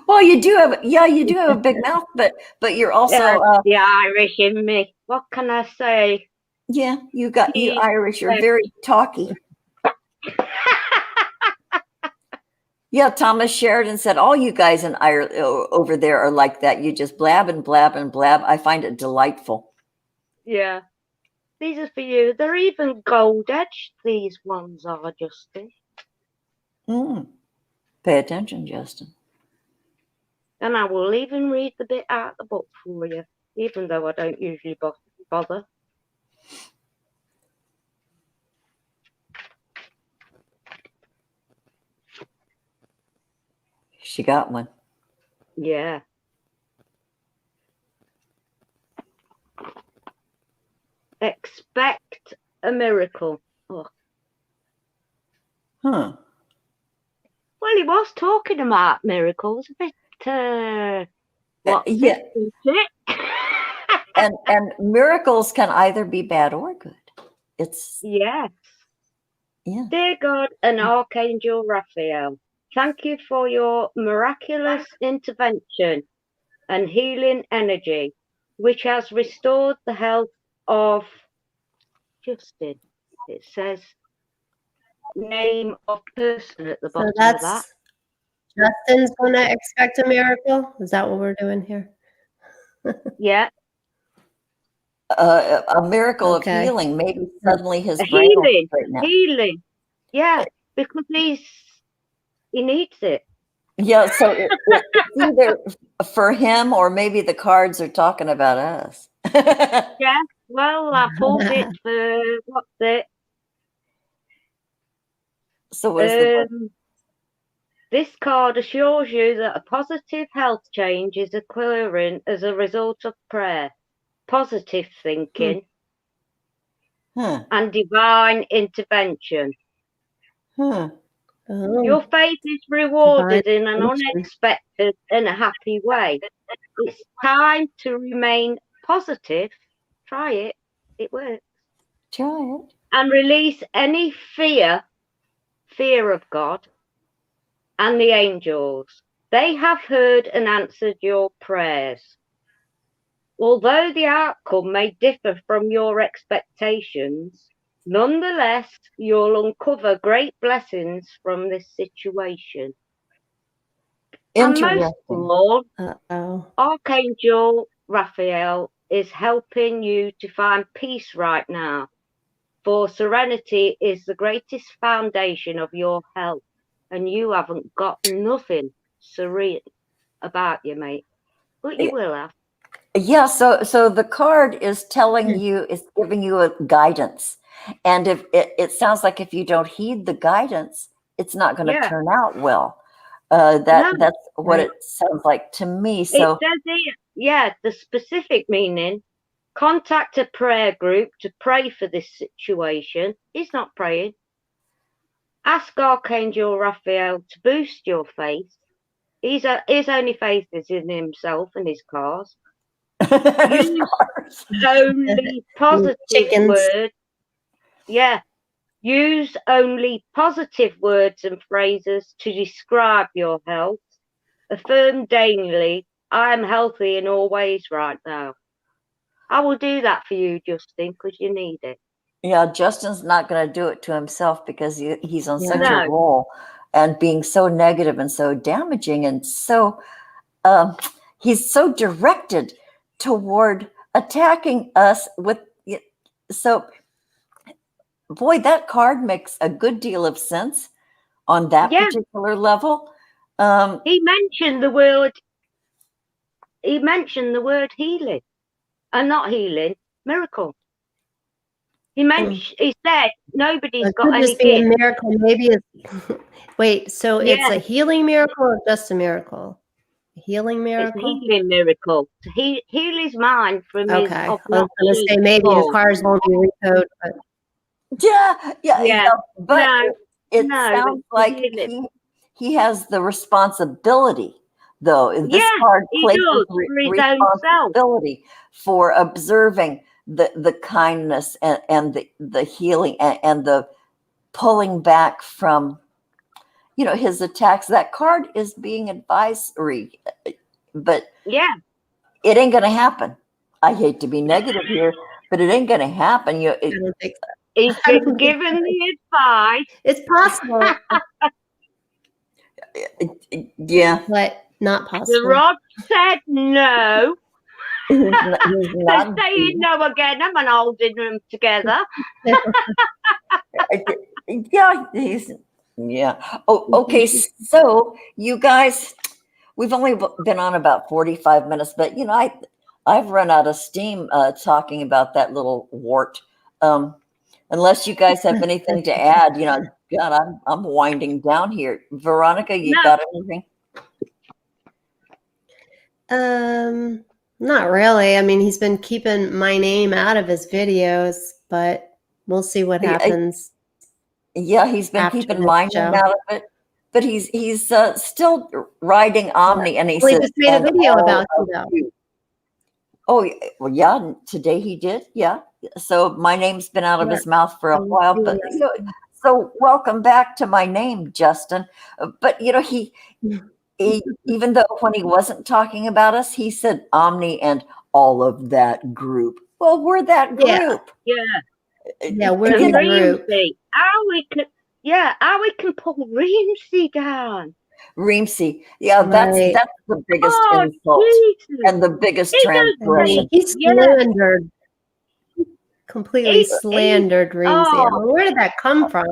[SPEAKER 1] Well, you do have a big mouth, but you're also
[SPEAKER 3] the Irish in me. What can I say?
[SPEAKER 1] Yeah, you Irish. You're very talky. Yeah, Thomas Sheridan said all you guys in Ireland over there are like that. You just blab and blab and blab. I find it delightful.
[SPEAKER 3] Yeah, these are for you. They're even gold edged. These ones are, Justin.
[SPEAKER 1] Pay attention, Justin.
[SPEAKER 3] And I will even read the bit out of the book for you, even though I don't usually bother.
[SPEAKER 1] She got one.
[SPEAKER 3] Yeah. Expect a miracle. Oh.
[SPEAKER 1] Huh.
[SPEAKER 3] Well, he was talking about miracles a bit.
[SPEAKER 1] Yeah. and miracles can either be bad or good.
[SPEAKER 3] Yes.
[SPEAKER 1] Yeah.
[SPEAKER 3] Dear God and Archangel Raphael, thank you for your miraculous intervention and healing energy, which has restored the health of Justin. It says name of person at the bottom of that.
[SPEAKER 2] Justin's going to expect a miracle? Is that what we're doing here?
[SPEAKER 3] Yeah.
[SPEAKER 1] A miracle of healing. Maybe suddenly his brain
[SPEAKER 3] healing. Yeah, because he needs it.
[SPEAKER 1] Yeah, so it's either for him or maybe the cards are talking about us.
[SPEAKER 3] Yeah, well, I pulled it for what's it?
[SPEAKER 1] So what is
[SPEAKER 3] this card assures you that a positive health change is occurring as a result of prayer, positive thinking, and divine intervention. Your faith is rewarded in an unexpected and a happy way. It's time to remain positive. Try it. It works.
[SPEAKER 1] Try it.
[SPEAKER 3] And release any fear of God and the angels. They have heard and answered your prayers. Although the outcome may differ from your expectations, nonetheless, you'll uncover great blessings from this situation. And most of all, Archangel Raphael is helping you to find peace right now, for serenity is the greatest foundation of your health, and you haven't got nothing serene about you, mate. But you will have.
[SPEAKER 1] Yeah, so the card is telling you, is giving you a guidance. And if it sounds like if you don't heed the guidance, it's not going to turn out well. That's what it sounds like to me. So
[SPEAKER 3] it says here, the specific meaning, contact a prayer group to pray for this situation. He's not praying. Ask Archangel Raphael to boost your faith. His only faith is in himself and his cars. Use only positive words. Yeah. Use only positive words and phrases to describe your health. Affirm daily, I am healthy in all ways right now. I will do that for you, Justin, because you need it.
[SPEAKER 1] Yeah, Justin's not going to do it to himself because he's on such a roll and being so negative and so damaging and so he's so directed toward attacking us with. So, boy, that card makes a good deal of sense on that particular level.
[SPEAKER 3] He mentioned the word. He mentioned the word healing, and not healing, miracle. He mentioned. He said nobody's got any gift.
[SPEAKER 2] A miracle, maybe it's. Wait, so it's a healing miracle or just a miracle? A healing miracle.
[SPEAKER 3] It's a healing miracle. To heal his mind from his.
[SPEAKER 2] I was going to say maybe the cars won't be recoded, but.
[SPEAKER 1] Yeah. But it sounds like he has the responsibility, though. This card places responsibility for observing the kindness and the healing and the pulling back from, his attacks. That card is being advisory, but it ain't going to happen. I hate to be negative here, but it ain't going to happen.
[SPEAKER 2] I don't think so.
[SPEAKER 3] He's been given the advice.
[SPEAKER 2] It's possible. But not possible.
[SPEAKER 3] The rod said no. He's saying no again. I'm holding them together.
[SPEAKER 1] Oh, okay. So you guys, we've only been on about 45 minutes, but I've run out of steam talking about that little wart. Unless you guys have anything to add, God, I'm winding down here. Veronica, you got anything?
[SPEAKER 2] Not really. I mean, he's been keeping my name out of his videos, but we'll see what happens.
[SPEAKER 1] Yeah, he's been keeping my name out of it, but he's still riding Omni, and he
[SPEAKER 2] just made a video about you, though.
[SPEAKER 1] Oh, well, yeah. Today he did. Yeah. So my name's been out of his mouth for a while, but so welcome back to my name, Justin. But he even though when he wasn't talking about us, he said Omni and all of that group. Well, we're that group.
[SPEAKER 2] Yeah, we're the group.
[SPEAKER 3] How we can pull Reemsy down.
[SPEAKER 1] Reemsy, that's the biggest insult and the biggest transgression.
[SPEAKER 2] He's slandered, completely slandered Reemsy. Where did that come from?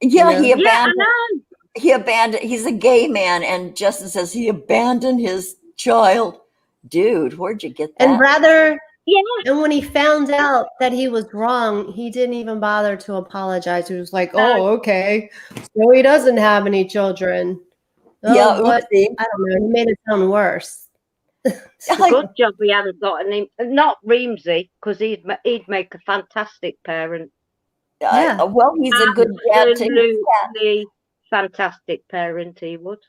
[SPEAKER 1] Yeah, he abandoned. He's a gay man, and Justin says he abandoned his child. Dude, where'd you get that?
[SPEAKER 2] And when he found out that he was wrong, he didn't even bother to apologize. He was like, "Oh, okay, so he doesn't have any children." Oh, I don't know. He made it sound worse.
[SPEAKER 3] Good job we haven't got any. Not Reemsy, because he'd make a fantastic parent.
[SPEAKER 1] Well, he's a good dad too.
[SPEAKER 3] Fantastic parent, he would.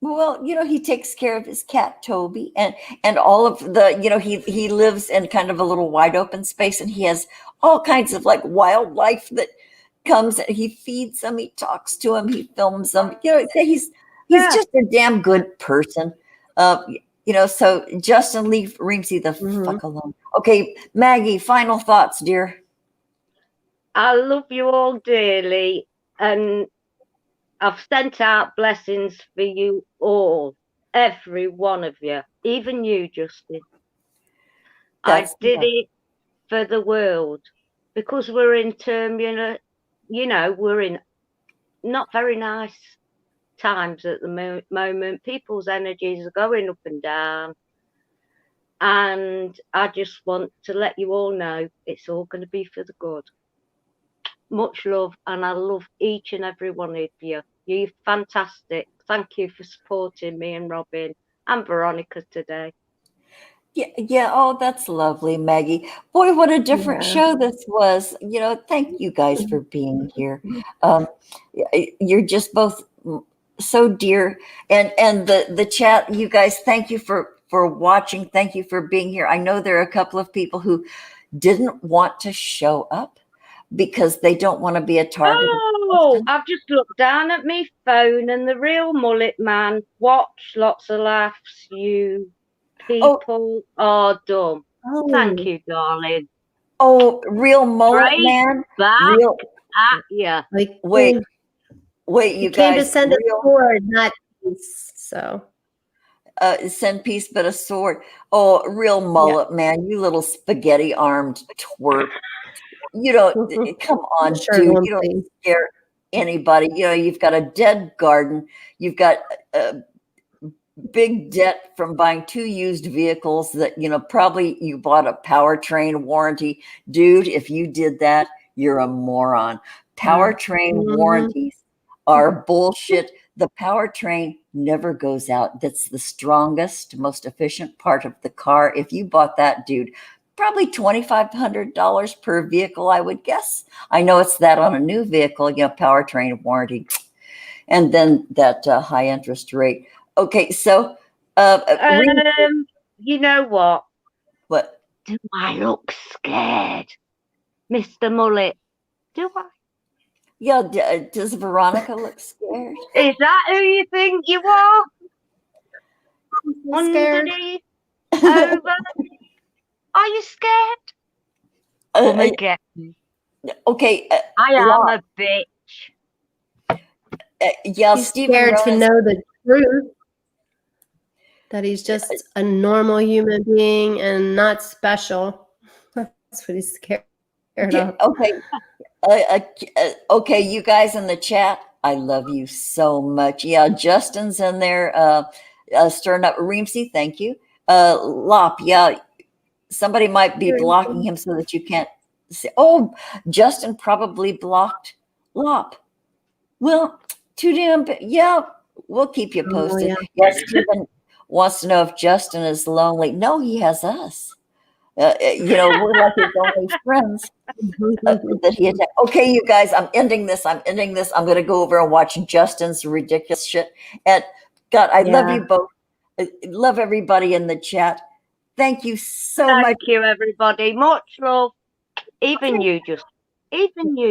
[SPEAKER 1] Well, he takes care of his cat Toby and all of the, he lives in kind of a little wide open space, and he has all kinds of like wildlife that comes. He feeds them, he talks to them, he films them. He's just a damn good person. So Justin, leave Reemsy the fuck alone. Okay, Maggie, final thoughts, dear.
[SPEAKER 3] I love you all dearly, and I've sent out blessings for you all, every one of you, even you, Justin. I did it for the world because we're in turmoil. We're in not very nice times at the moment. People's energies are going up and down. And I just want to let you all know it's all going to be for the good. Much love, and I love each and every one of you. You're fantastic. Thank you for supporting me and Robin and Veronica today.
[SPEAKER 1] Yeah. Oh, that's lovely, Maggie. Boy, what a different show this was. Thank you guys for being here. You're just both so dear. And the chat, you guys, thank you for watching. Thank you for being here. I know there are a couple of people who didn't want to show up because they don't want to be a target.
[SPEAKER 3] Oh, I've just looked down at my phone and the real mullet man. Watch, lots of laughs. You people are dumb.
[SPEAKER 2] Oh.
[SPEAKER 3] Thank you, darling.
[SPEAKER 1] Oh, real mullet man.
[SPEAKER 3] Back
[SPEAKER 1] real.
[SPEAKER 3] At ya.
[SPEAKER 1] Wait, you
[SPEAKER 2] came
[SPEAKER 1] guys.
[SPEAKER 2] to send a sword, not peace. So.
[SPEAKER 1] Send peace, but a sword. Oh, real mullet man, you little spaghetti armed twerp. You don't, come on, dude. You don't scare anybody. You've got a dead garden. You've got a big debt from buying 2 used vehicles that, probably you bought a powertrain warranty. Dude, if you did that, you're a moron. Powertrain warranties are bullshit. The powertrain never goes out. That's the strongest, most efficient part of the car. If you bought that, dude, probably $2,500 per vehicle, I would guess. I know it's that on a new vehicle, powertrain warranty. And then that high interest rate. Okay, so
[SPEAKER 3] you know what?
[SPEAKER 1] What?
[SPEAKER 3] Do I look scared, Mr. Mullet? Do I?
[SPEAKER 1] Yeah, does Veronica look scared?
[SPEAKER 3] Is that who you think you are?
[SPEAKER 2] Scared.
[SPEAKER 3] Underneath, over. Are you scared? Come and get me.
[SPEAKER 1] Okay.
[SPEAKER 3] I am a bitch.
[SPEAKER 1] Yeah,
[SPEAKER 2] He's
[SPEAKER 1] Stephen
[SPEAKER 2] scared to
[SPEAKER 1] Rowan's,
[SPEAKER 2] know the truth. That he's just a normal human being and not special. That's what he's scared of.
[SPEAKER 1] Okay. Okay, you guys in the chat, I love you so much. Yeah, Justin's in there, stirring up. Reemsy, thank you. Lop, yeah, somebody might be blocking him so that you can't see. Oh, Justin probably blocked Lop. Well, too damn. Yeah, we'll keep you posted. Yeah, Stephen wants to know if Justin is lonely. No, he has us. We're like his only friends that he attacked. Okay, you guys, I'm ending this. I'm going to go over and watch Justin's ridiculous shit. And God, I love you both. I love everybody in the chat. Thank you so much.
[SPEAKER 3] Thank you, everybody. Much love. Even you,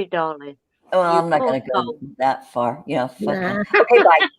[SPEAKER 3] darling.
[SPEAKER 1] Well, I'm not going to go that far. Okay, bye.